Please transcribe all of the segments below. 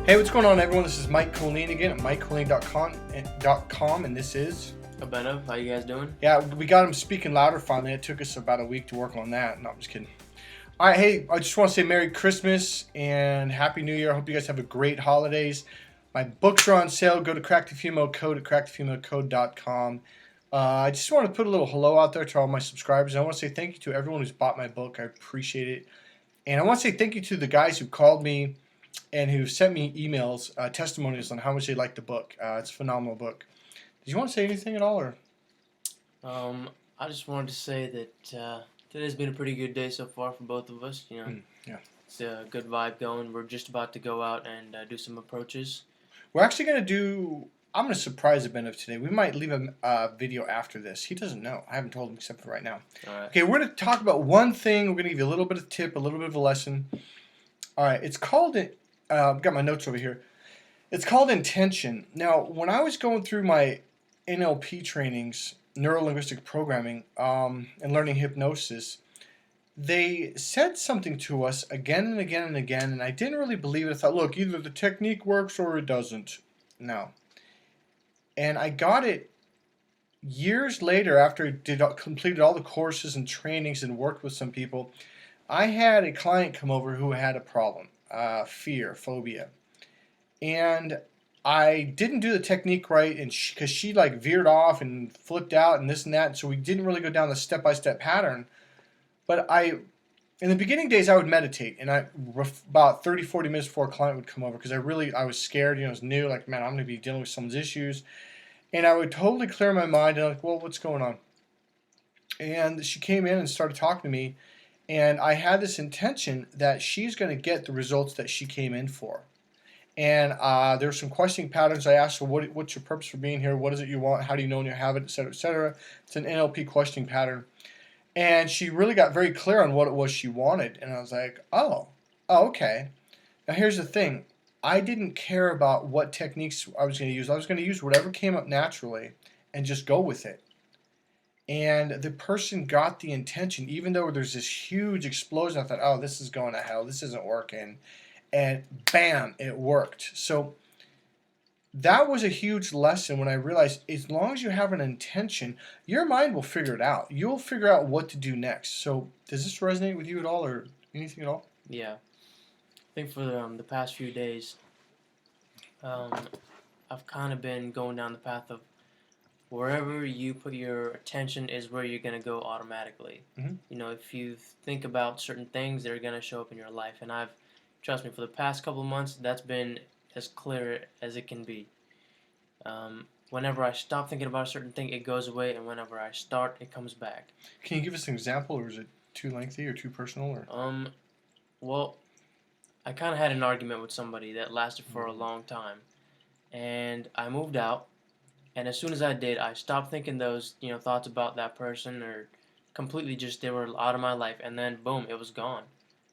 Hey, what's going on, everyone? This is Mike Kollin again at MikeKollin.com, and this is... Abhinav, how you guys doing? Yeah, we got him speaking louder finally. It took us about a week to work on that. No, I'm just kidding. All right, hey, I just want to say Merry Christmas and Happy New Year. I hope you guys have a great holidays. My books are on sale. Go to Crack the Female Code at crackthefemalecode.com. I just want to put a little hello out there to all my subscribers. I want to say thank you to everyone who's bought my book. I appreciate it. And I want to say thank you to the guys who called me and who sent me emails, testimonials on how much they liked the book. It's a phenomenal book. Did you want to say anything at all, or? I just wanted to say that today's been a pretty good day so far for both of us. Yeah. It's a good vibe going. We're just about to go out and do some approaches. We're actually going to do... I'm going to surprise Abhinav today. We might leave a video after this. He doesn't know. I haven't told him except for right now. All right. Okay, we're going to talk about one thing. We're going to give you a little bit of a tip, a little bit of a lesson. All right, it's called... I've got my notes over here. It's called intention. Now, when I was going through my NLP trainings, neuro-linguistic programming, and learning hypnosis, they said something to us again and again and again, and I didn't really believe it. I thought, look, either the technique works or it doesn't. No. And I got it years later after I completed all the courses and trainings and worked with some people. I had a client come over who had a problem, fear, phobia. And I didn't do the technique right, and because she like veered off and flipped out and this and that, and so we didn't really go down the step-by-step pattern. But in the beginning days, I would meditate, and about 30, 40 minutes before a client would come over, because I was scared, it was new, like, man, I'm going to be dealing with someone's issues. And I would totally clear my mind, and I'm like, well, what's going on? And she came in and started talking to me, and I had this intention that she's going to get the results that she came in for. And there were some questioning patterns. I asked her, what's your purpose for being here? What is it you want? How do you know when you have it, et cetera, et cetera. It's an NLP questioning pattern. And she really got very clear on what it was she wanted. And I was like, oh, okay. Now here's the thing. I didn't care about what techniques I was going to use. I was going to use whatever came up naturally and just go with it. And the person got the intention, even though there's this huge explosion. I thought, oh, this is going to hell. This isn't working. And bam, it worked. So that was a huge lesson when I realized as long as you have an intention, your mind will figure it out. You'll figure out what to do next. So does this resonate with you at all, or anything at all? Yeah. I think for the past few days, I've kind of been going down the path of wherever you put your attention is where you're going to go automatically. Mm-hmm. If you think about certain things, they're going to show up in your life. And trust me, for the past couple of months, that's been as clear as it can be. Whenever I stop thinking about a certain thing, it goes away, and whenever I start, it comes back. Can you give us an example, or is it too lengthy or too personal? Or? Well, I kind of had an argument with somebody that lasted for a long time, and I moved out, and as soon as I did, I stopped thinking those thoughts about that person, or completely just they were out of my life, and then boom, it was gone.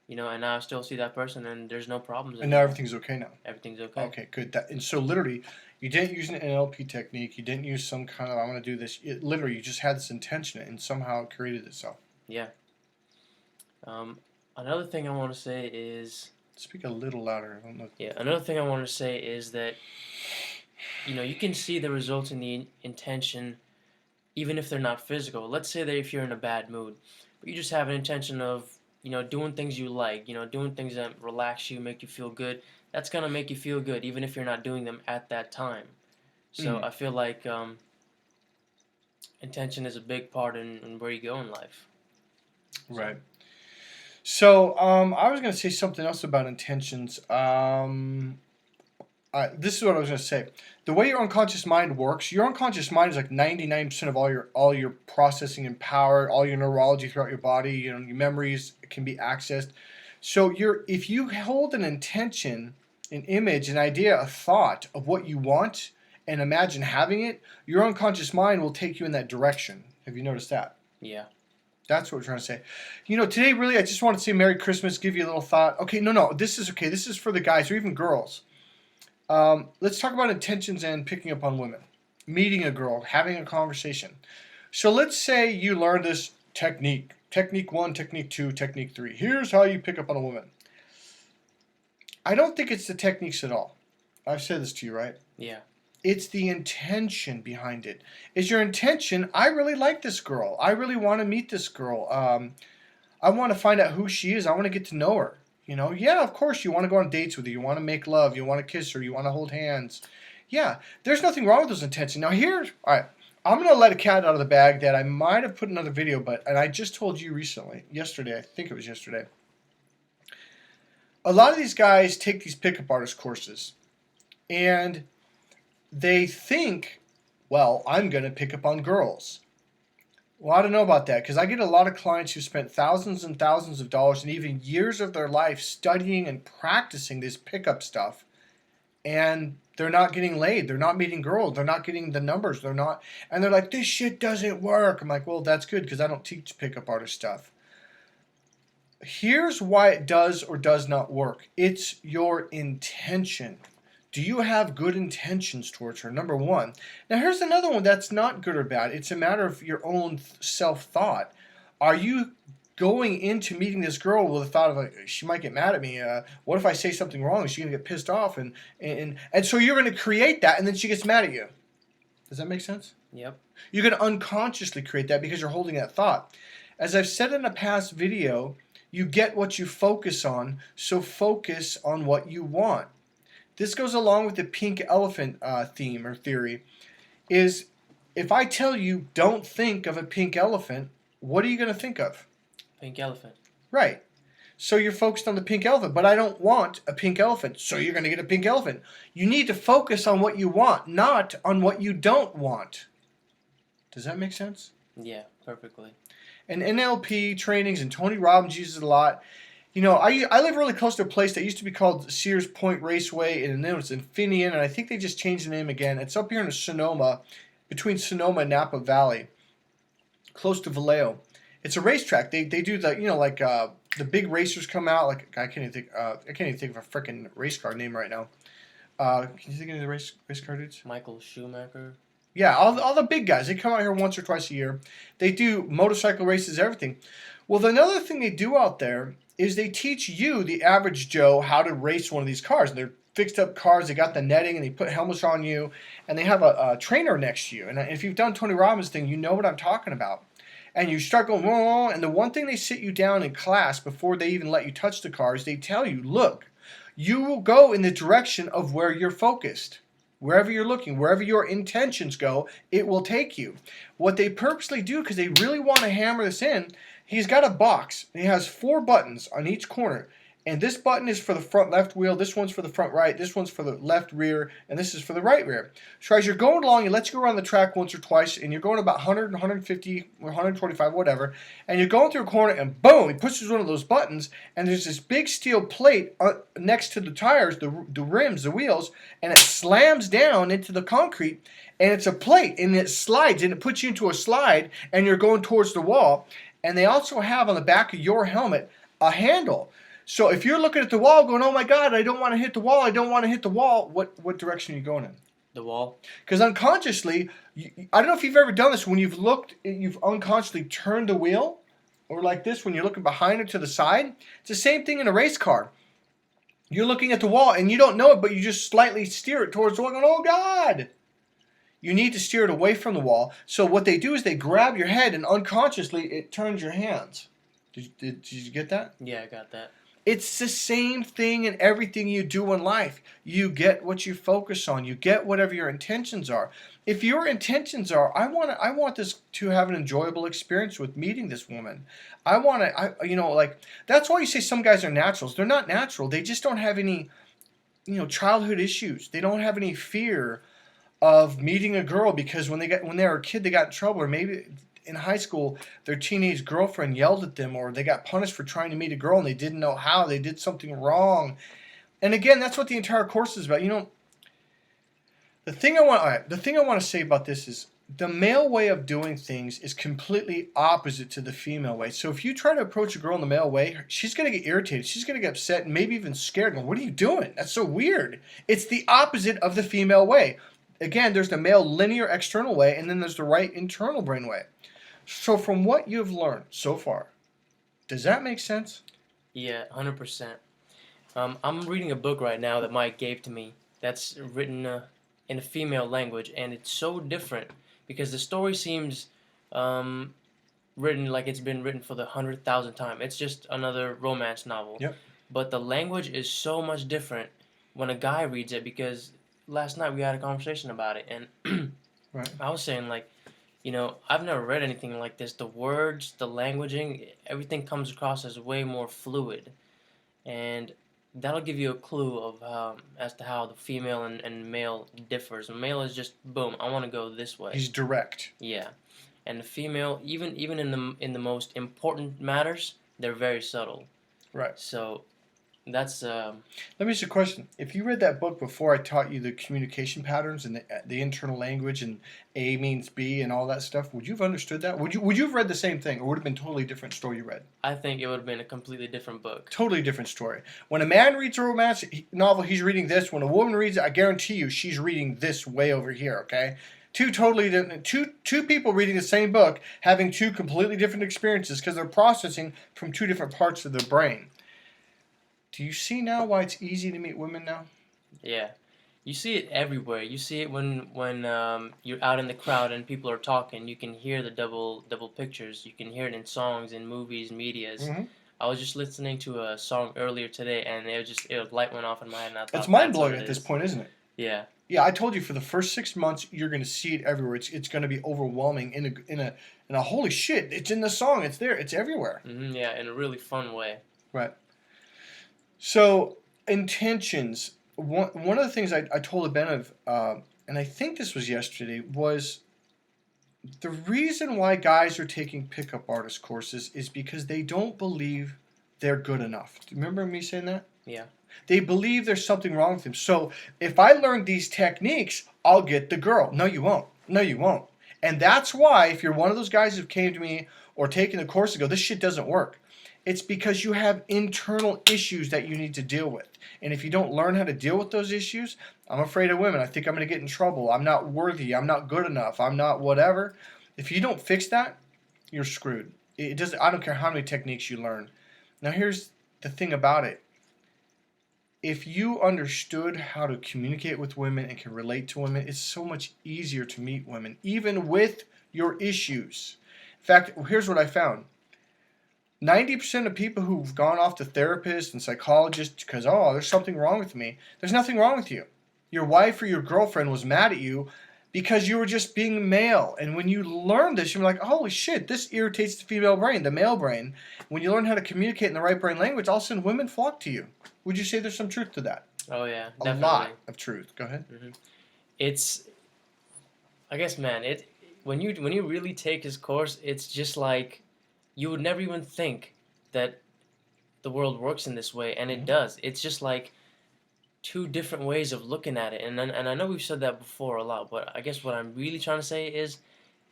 And now I still see that person, and there's no problems anymore. And now everything's okay now? Everything's okay. Okay, good. And so literally, you didn't use an NLP technique. You didn't use some kind of, I'm going to do this. Literally, you just had this intention, and somehow it created itself. Yeah. Another thing I want to say is... Speak a little louder. I don't know. Yeah, another thing I want to say is that, you can see the results in the intention, even if they're not physical. Let's say that if you're in a bad mood, but you just have an intention of doing things you like, doing things that relax you, make you feel good. That's going to make you feel good, even if you're not doing them at that time. So I feel like intention is a big part in where you go in life. Right. So I was going to say something else about intentions. This is what I was going to say. The way your unconscious mind works, your unconscious mind is like 99% of all your processing and power, all your neurology throughout your body, your memories can be accessed. So if you hold an intention, an image, an idea, a thought of what you want and imagine having it, your unconscious mind will take you in that direction. Have you noticed that? Yeah. That's what we're trying to say. Today really I just want to say Merry Christmas, give you a little thought. Okay, no, this is okay. This is for the guys or even girls. Let's talk about intentions and picking up on women. Meeting a girl, having a conversation. So let's say you learn this technique. Technique 1, Technique 2, Technique 3. Here's how you pick up on a woman. I don't think it's the techniques at all. I've said this to you, right? Yeah. It's the intention behind it. Is your intention, I really like this girl. I really want to meet this girl. I want to find out who she is. I want to get to know her. Yeah, of course, you want to go on dates with her. You want to make love. You want to kiss her. You want to hold hands. Yeah, there's nothing wrong with those intentions. Now, all right, I'm going to let a cat out of the bag that I might have put in another video, and I just told you yesterday, I think it was yesterday. A lot of these guys take these pickup artist courses, and they think, well, I'm going to pick up on girls. Well, I don't know about that, because I get a lot of clients who spent thousands and thousands of dollars and even years of their life studying and practicing this pickup stuff, and they're not getting laid. They're not meeting girls. They're not getting the numbers. And they're like, this shit doesn't work. I'm like, well, that's good, because I don't teach pickup artist stuff. Here's why it does or does not work. It's your intention. Do you have good intentions towards her? Number one. Now, here's another one that's not good or bad. It's a matter of your own self-thought. Are you going into meeting this girl with the thought of, like, she might get mad at me? What if I say something wrong? Is she going to get pissed off? And so you're going to create that, and then she gets mad at you. Does that make sense? Yep. You're going to unconsciously create that because you're holding that thought. As I've said in a past video, you get what you focus on, so focus on what you want. This goes along with the pink elephant theme or theory, is if I tell you don't think of a pink elephant, what are you going to think of? Pink elephant. Right. So you're focused on the pink elephant, but I don't want a pink elephant, so you're going to get a pink elephant. You need to focus on what you want, not on what you don't want. Does that make sense? Yeah, perfectly. And NLP Trainings and Tony Robbins uses it a lot. I live really close to a place that used to be called Sears Point Raceway, and then it was Infineon, and I think they just changed the name again. It's up here in Sonoma, between Sonoma and Napa Valley, close to Vallejo. It's a racetrack. They do the the big racers come out. Like I can't even think of a freaking race car name right now. Can you think of any of the race car dudes? Michael Schumacher. Yeah, all the big guys. They come out here once or twice a year. They do motorcycle races, everything. Well, another thing they do out there is they teach you, the average Joe, how to race one of these cars. They're fixed up cars. They got the netting, and they put helmets on you, and they have a trainer next to you. And if you've done Tony Robbins' thing, you know what I'm talking about. And you start going, whoa, and the one thing they sit you down in class before they even let you touch the cars, they tell you, look, you will go in the direction of where you're focused. Wherever you're looking, wherever your intentions go, it will take you. What they purposely do, because they really want to hammer this in, he's got a box. And he has 4 buttons on each corner. And this button is for the front left wheel, this one's for the front right, this one's for the left rear, and this is for the right rear. So as you're going along, he lets you go around the track once or twice, and you're going about 100, 150, 125, whatever, and you're going through a corner, and boom, he pushes one of those buttons, and there's this big steel plate next to the tires, the rims, the wheels, and it slams down into the concrete, and it's a plate, and it slides, and it puts you into a slide, and you're going towards the wall. And they also have on the back of your helmet a handle. So if you're looking at the wall going, oh my God, I don't want to hit the wall, I don't want to hit the wall, what direction are you going in? The wall. Because unconsciously, I don't know if you've ever done this, when you've unconsciously turned the wheel, or like this, when you're looking behind or to the side. It's the same thing in a race car. You're looking at the wall and you don't know it, but you just slightly steer it towards the wall going, oh God. You need to steer it away from the wall. So what they do is they grab your head and unconsciously it turns your hands. Did you get that? Yeah, I got that. It's the same thing in everything you do in life. You get what you focus on. You get whatever your intentions are. If your intentions are, I want this to have an enjoyable experience with meeting this woman. That's why you say some guys are naturals. They're not natural. They just don't have any, childhood issues. They don't have any fear of meeting a girl because when they were a kid they got in trouble, or maybe in high school their teenage girlfriend yelled at them, or they got punished for trying to meet a girl and they didn't know how, they did something wrong. And again, that's what the entire course is about. The thing I want to say about this is the male way of doing things is completely opposite to the female way. So if you try to approach a girl in the male way, she's going to get irritated. She's going to get upset and maybe even scared. Going, what are you doing? That's so weird. It's the opposite of the female way. Again, there's the male linear external way, and then there's the right internal brain way. So from what you've learned so far, does that make sense? Yeah, 100%. I'm reading a book right now that Mike gave to me, that's written in a female language, and it's so different because the story seems written like it's been written for the 100,000th time. It's just another romance novel. Yep. But the language is so much different when a guy reads it, because last night we had a conversation about it, and Right. I was saying, like, I've never read anything like this. The words, the languaging, everything comes across as way more fluid, and that'll give you a clue of as to how the female and male differs. The male is just boom, I want to go this way. He's direct. Yeah, and the female, even in the most important matters, they're very subtle. Right. So that's Let me ask you a question. If you read that book before I taught you the communication patterns and the internal language and A means B and all that stuff, would you have understood that? Would you have read the same thing, or would it have been a totally different story you read? I think it would have been a completely different book. Totally different story. When a man reads a romance novel, he's reading this. When a woman reads it, I guarantee you she's reading this way over here, okay? Two totally different, two people reading the same book having two completely different experiences because they're processing from two different parts of their brain. Do you see now why it's easy to meet women now? Yeah, you see it everywhere. You see it when you're out in the crowd and people are talking. You can hear the double pictures. You can hear it in songs, in movies, medias. Mm-hmm. I was just listening to a song earlier today, and light went off in my head. And I thought, It's mind that's what blowing it at this is. point, isn't it? Yeah. Yeah, I told you for the first 6 months you're going to see it everywhere. It's going to be overwhelming in a holy shit. It's in the song. It's there. It's everywhere. Yeah, in a really fun way. Right. So intentions. One of the things I told Ben of, and I think this was yesterday, was the reason why guys are taking pickup artist courses is because they don't believe they're good enough. Do you remember me saying that? Yeah. They believe there's something wrong with them. So if I learn these techniques, I'll get the girl. No, you won't. No, you won't. And that's why if you're one of those guys who came to me or taken the course and go, this shit doesn't work, it's because you have internal issues that you need to deal with. And if you don't learn how to deal with those issues, I'm afraid of women. I think I'm going to get in trouble. I'm not worthy. I'm not good enough. I'm not whatever. If you don't fix that, you're screwed. It doesn't. I don't care how many techniques you learn. Now here's the thing about it. If you understood how to communicate with women and can relate to women, it's so much easier to meet women, even with your issues. In fact, here's what I found. 90% of people who've gone off to therapists and psychologists because, oh, there's something wrong with me. There's nothing wrong with you. Your wife or your girlfriend was mad at you because you were just being male. And when you learn this, you're like, holy shit, this irritates the female brain, the male brain. When you learn how to communicate in the right brain language, all of a sudden women flock to you. Would you say there's some truth to that? Oh yeah, A definitely. lot of truth. Go ahead. It's, I guess, man, when you really take his course, it's just like you would never even think that the world works in this way, and it does. It's just like two different ways of looking at it, and I know we've said that before a lot, but I guess what I'm really trying to say is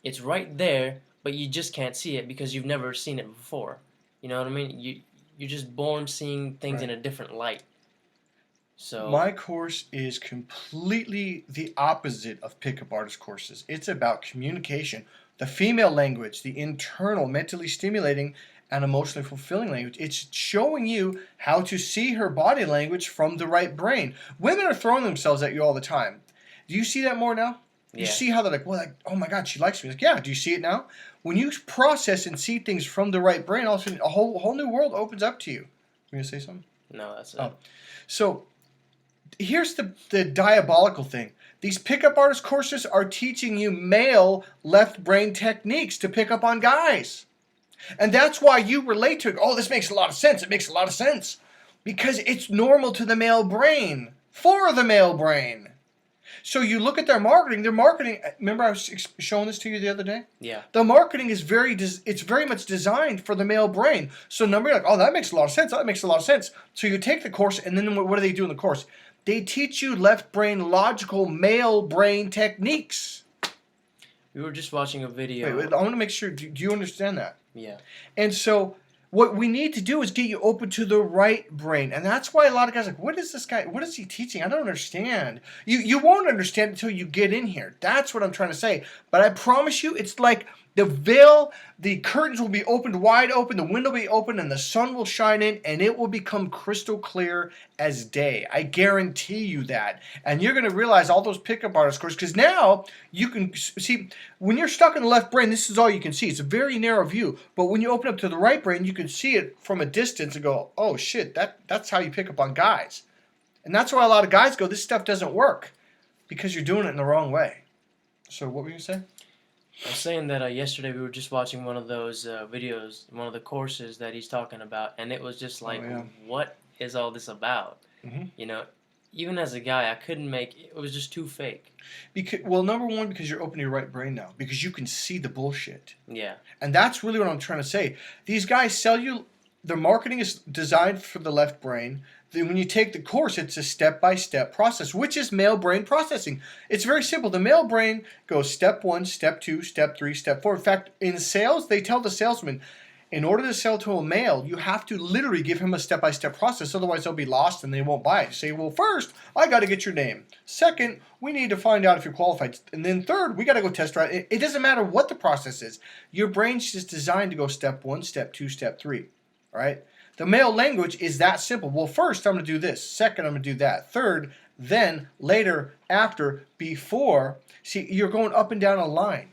it's right there, but you just can't see it because you've never seen it before. You know what I mean? You're just born seeing things in a different light. So my course is completely the opposite of pickup artist courses. It's about communication, the female language, the internal, mentally stimulating and emotionally fulfilling language. It's showing you how to see her body language from the right brain. Women are throwing themselves at you all the time. Do you see that more now? You see how they're like, well, like, oh my God, she likes me. Like, yeah, do you see it now? When you process and see things from the right brain, all of a sudden a whole new world opens up to you. You going to say something? No, that's it. Oh. So here's the diabolical thing. These pickup artist courses are teaching you male left brain techniques to pick up on guys. And that's why you relate to it. Oh, this makes a lot of sense. It makes a lot of sense. Because it's normal to the male brain. For the male brain. So you look at their marketing. Remember I was showing this to you the other day? Yeah. The marketing is very much designed for the male brain. So you're like, oh, that makes a lot of sense. That makes a lot of sense. So you take the course, and then what do they do in the course? They teach you left brain logical male brain techniques. We were just watching a video. Wait, I want to make sure, do you understand that? Yeah. And so what we need to do is get you open to the right brain. And that's why a lot of guys are like, what is this guy, what is he teaching? I don't understand. You won't understand until you get in here. That's what I'm trying to say. But I promise you, it's like The veil, the curtains will be opened wide open, the window will be open, and the sun will shine in, and it will become crystal clear as day. I guarantee you that. And you're going to realize all those pickup artist courses, because now you can see, when you're stuck in the left brain, this is all you can see. It's a very narrow view. But when you open up to the right brain, you can see it from a distance and go, oh shit, that's how you pick up on guys. And that's why a lot of guys go, this stuff doesn't work, because you're doing it in the wrong way. So what were you saying? I was saying that yesterday we were just watching one of those videos, one of the courses that he's talking about, and it was just like, what is all this about? Mm-hmm. You know, even as a guy, I couldn't make it. Was just too fake. Well, number one, because you're opening your right brain now, because you can see the bullshit. Yeah. And that's really what I'm trying to say. These guys sell you, their marketing is designed for the left brain. Then when you take the course, it's a step-by-step process, which is male brain processing. It's very simple. The male brain goes step 1, step 2, step 3, step 4. In fact, in sales, they tell the salesman, in order to sell to a male, you have to literally give him a step-by-step process. Otherwise, they'll be lost and they won't buy it. You say, well, first, I got to get your name. Second, we need to find out if you're qualified. And then third, we got to go test drive. It doesn't matter what the process is. Your brain's just designed to go step 1, step 2, step 3. All right? The male language is that simple. Well, first, I'm going to do this. Second, I'm going to do that. Third, then, later, after, before. See, you're going up and down a line.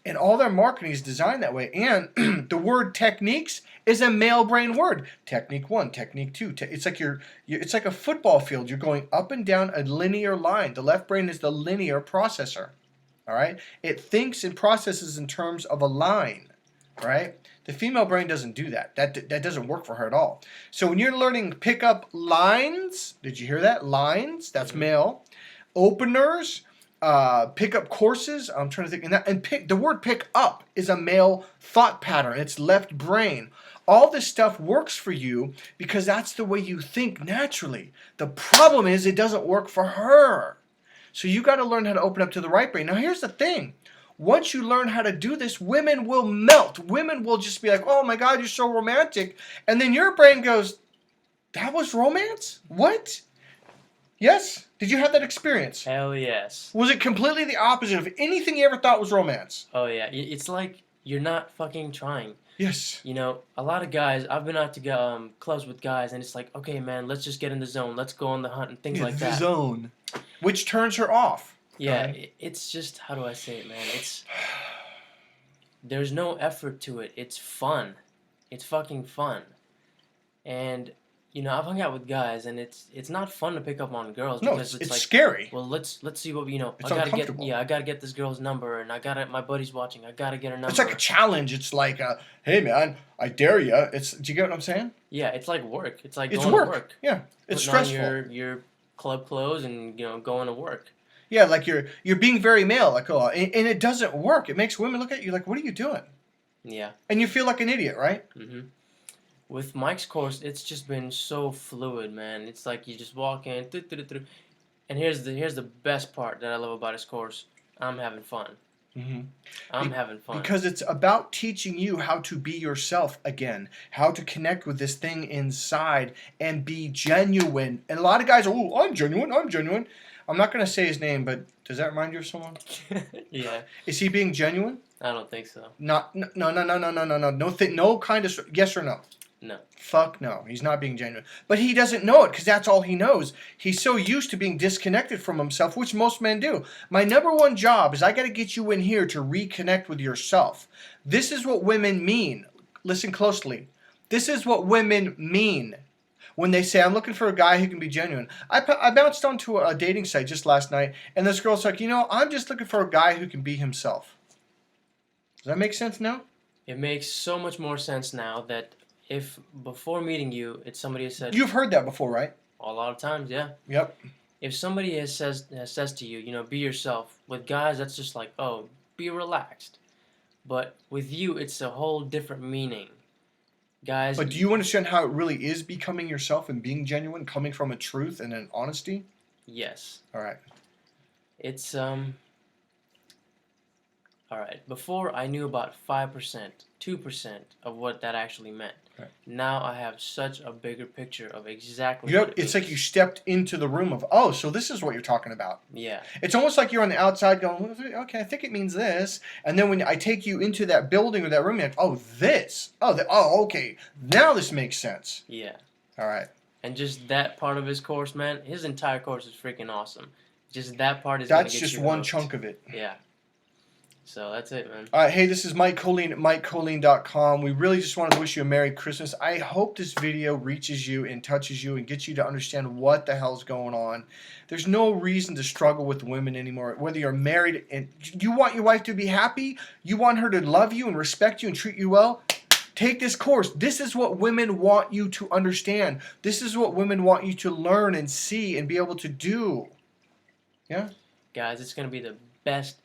And all their marketing is designed that way. And the word techniques is a male brain word. Technique 1, technique 2. It's like it's like a football field. You're going up and down a linear line. The left brain is the linear processor. All right? It thinks and processes in terms of a line. All right? The female brain doesn't do that. That doesn't work for her at all. So when you're learning pick up lines, did you hear that? Lines, that's male. Openers, pick up courses. I'm trying to think. And the word pick up is a male thought pattern. It's left brain. All this stuff works for you because that's the way you think naturally. The problem is it doesn't work for her. So you got to learn how to open up to the right brain. Now here's the thing. Once you learn how to do this, women will melt. Women will just be like, oh my God, you're so romantic. And then your brain goes, that was romance? What? Yes? Did you have that experience? Hell yes. Was it completely the opposite of anything you ever thought was romance? Oh yeah. It's like you're not fucking trying. Yes. You know, a lot of guys, I've been out to clubs with guys, and it's like, okay, man, let's just get in the zone. Let's go on the hunt and things like that. The zone. Which turns her off. Yeah, right? It's just, how do I say it, man? There's no effort to it. It's fun. It's fucking fun. And, you know, I've hung out with guys, and it's not fun to pick up on girls. No, because it's like, scary. well, let's see what, you know, It's I gotta uncomfortable. I gotta get this girl's number, and my buddy's watching. I gotta get her number. It's like a challenge. It's like, hey man, I dare you. Do you get what I'm saying? Yeah, it's like work. It's like It's going work. to work. Yeah, it's Putting stressful. on your club clothes and, you know, going to work. Yeah, like you're being very male, like and it doesn't work. It makes women look at you like, what are you doing? Yeah. And you feel like an idiot, right? Mm-hmm. With Mike's course, it's just been so fluid, man. It's like you just walk in, and here's the best part that I love about his course. I'm having fun. Mm-hmm. I'm having fun. Because it's about teaching you how to be yourself again, how to connect with this thing inside and be genuine. And a lot of guys are, oh, I'm genuine. I'm not going to say his name, but does that remind you of someone? Yeah. Is he being genuine? I don't think so. No. No kind of, yes or no? No. Fuck no. He's not being genuine. But he doesn't know it because that's all he knows. He's so used to being disconnected from himself, which most men do. My number one job is I got to get you in here to reconnect with yourself. This is what women mean. Listen closely. This is what women mean when they say, I'm looking for a guy who can be genuine. I bounced onto a dating site just last night, and this girl's like, I'm just looking for a guy who can be himself. Does that make sense now? It makes so much more sense now that if before meeting you, it's somebody who said... You've heard that before, right? A lot of times, yeah. Yep. If somebody says to you, be yourself. With guys, that's just like, oh, be relaxed. But with you, it's a whole different meaning. Guys... But do you understand how it really is becoming yourself and being genuine, coming from a truth and an honesty? Yes. All right. It's, all right. Before, I knew about 5%, 2% of what that actually meant. Right. Now I have such a bigger picture of exactly You know, what it it's like you means. stepped into the room of, oh, so this is what you're talking about. Yeah. It's almost like you're on the outside going, okay, I think it means this. And then when I take you into that building or that room, you're like, oh, this. Oh, okay. Now this makes sense. Yeah. All right. And just that part of his course, man, his entire course is freaking awesome. Just that part is That's gonna get just you one hooked. chunk of it. Yeah. So that's it, man. All right, hey, this is Mike Kollin at MikeKollin.com. We really just wanted to wish you a Merry Christmas. I hope this video reaches you and touches you and gets you to understand what the hell's going on. There's no reason to struggle with women anymore. Whether you're married and you want your wife to be happy, you want her to love you and respect you and treat you well, take this course. This is what women want you to understand. This is what women want you to learn and see and be able to do. Yeah? Guys, it's gonna be the best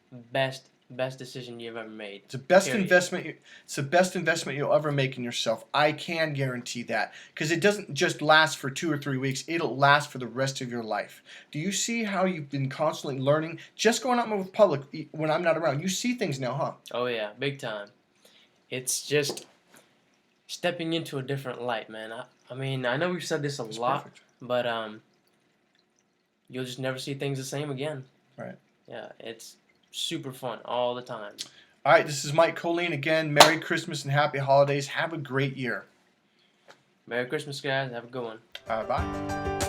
decision you've ever made. It's the best Period. investment. It's the best investment you'll ever make in yourself. I can guarantee that, because it doesn't just last for 2 or 3 weeks. It'll last for the rest of your life. Do you see how you've been constantly learning? Just going out with public when I'm not around, you see things now, huh? Oh yeah, big time. It's just stepping into a different light, man. I mean, I know we've said this a It's lot, perfect. but you'll just never see things the same again. Right. Yeah, it's super fun all the time. All right, this is Mike Kollin again. Merry Christmas and Happy Holidays. Have a great year. Merry Christmas, guys. Have a good one. Bye.